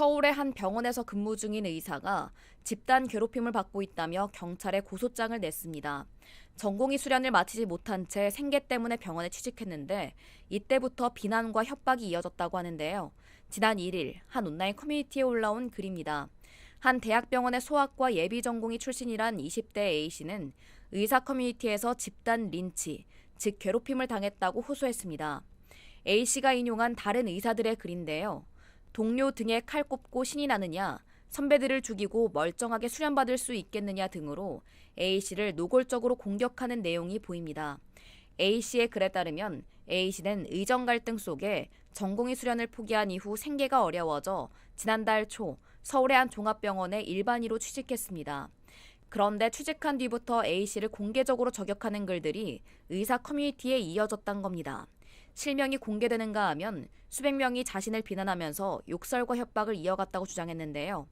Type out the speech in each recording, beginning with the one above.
서울의 한 병원에서 근무 중인 의사가 집단 괴롭힘을 받고 있다며 경찰에 고소장을 냈습니다. 전공의 수련을 마치지 못한 채 생계 때문에 병원에 취직했는데 이때부터 비난과 협박이 이어졌다고 하는데요. 지난 1일 한 온라인 커뮤니티에 올라온 글입니다. 한 대학병원의 소아과 예비 전공의 출신이란 20대 A씨는 의사 커뮤니티에서 집단 린치, 즉 괴롭힘을 당했다고 호소했습니다. A씨가 인용한 다른 의사들의 글인데요. 동료 등에 칼 꼽고 신이 나느냐, 선배들을 죽이고 멀쩡하게 수련받을 수 있겠느냐 등으로 A씨를 노골적으로 공격하는 내용이 보입니다. A씨의 글에 따르면 A씨는 의정 갈등 속에 전공의 수련을 포기한 이후 생계가 어려워져 지난달 초 서울의 한 종합병원에 일반의로 취직했습니다. 그런데 취직한 뒤부터 A씨를 공개적으로 저격하는 글들이 의사 커뮤니티에 이어졌던 겁니다. 실명이 공개되는가 하면 수백 명이 자신을 비난하면서 욕설과 협박을 이어갔다고 주장했는데요.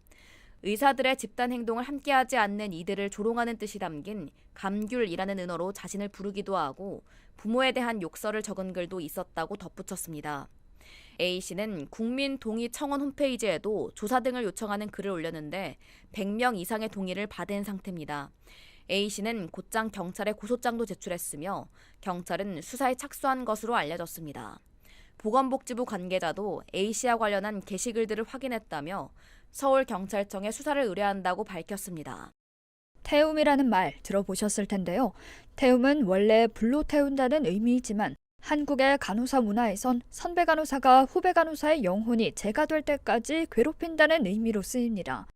의사들의 집단 행동을 함께하지 않는 이들을 조롱하는 뜻이 담긴 감귤이라는 은어로 자신을 부르기도 하고 부모에 대한 욕설을 적은 글도 있었다고 덧붙였습니다. A씨는 국민동의청원 홈페이지에도 조사 등을 요청하는 글을 올렸는데 100명 이상의 동의를 받은 상태입니다. A씨는 곧장 경찰에 고소장도 제출했으며 경찰은 수사에 착수한 것으로 알려졌습니다. 보건복지부 관계자도 A씨와 관련한 게시글들을 확인했다며 서울경찰청에 수사를 의뢰한다고 밝혔습니다. 태움이라는 말 들어보셨을 텐데요. 태움은 원래 불로 태운다는 의미이지만 한국의 간호사 문화에선 선배 간호사가 후배 간호사의 영혼이 재가 될 때까지 괴롭힌다는 의미로 쓰입니다.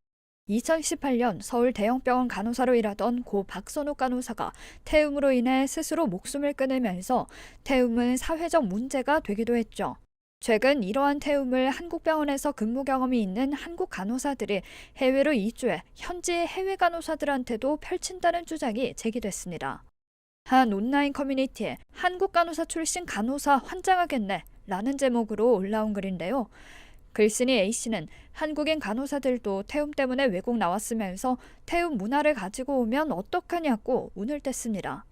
2018년 서울 대형병원 간호사로 일하던 고 박선욱 간호사가 태움으로 인해 스스로 목숨을 끊으면서 태움은 사회적 문제가 되기도 했죠. 최근 이러한 태움을 한국 병원에서 근무 경험이 있는 한국 간호사들이 해외로 이주해 현지 해외 간호사들한테도 펼친다는 주장이 제기됐습니다. 한 온라인 커뮤니티에 한국 간호사 출신 간호사 환장하겠네 라는 제목으로 올라온 글인데요. 글쓴이 A씨는 한국인 간호사들도 태움 때문에 외국 나왔으면서 태움 문화를 가지고 오면 어떡하냐고 운을 뗐습니다.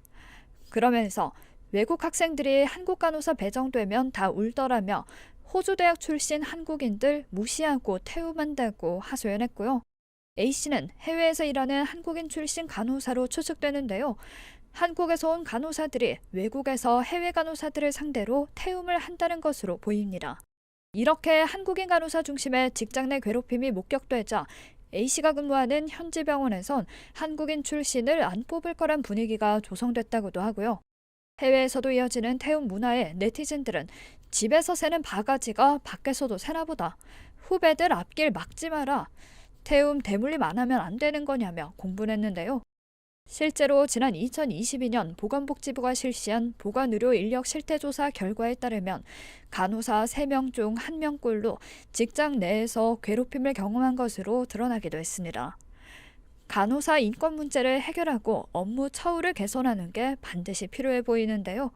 그러면서 외국 학생들이 한국 간호사 배정되면 다 울더라며 호주 대학 출신 한국인들 무시하고 태움한다고 하소연했고요. A씨는 해외에서 일하는 한국인 출신 간호사로 추측되는데요. 한국에서 온 간호사들이 외국에서 해외 간호사들을 상대로 태움을 한다는 것으로 보입니다. 이렇게 한국인 간호사 중심의 직장 내 괴롭힘이 목격되자 A씨가 근무하는 현지 병원에선 한국인 출신을 안 뽑을 거란 분위기가 조성됐다고도 하고요. 해외에서도 이어지는 태움 문화에 네티즌들은 집에서 새는 바가지가 밖에서도 새나 보다. 후배들 앞길 막지 마라. 태움 대물림 안 하면 안 되는 거냐며 공분했는데요. 실제로 지난 2022년 보건복지부가 실시한 보건의료 인력 실태조사 결과에 따르면 간호사 3명 중 1명꼴로 직장 내에서 괴롭힘을 경험한 것으로 드러나기도 했습니다. 간호사 인권 문제를 해결하고 업무 처우를 개선하는 게 반드시 필요해 보이는데요.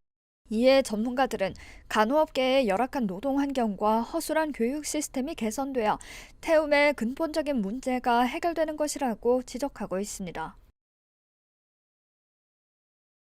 이에 전문가들은 간호업계의 열악한 노동 환경과 허술한 교육 시스템이 개선돼야 태움의 근본적인 문제가 해결되는 것이라고 지적하고 있습니다.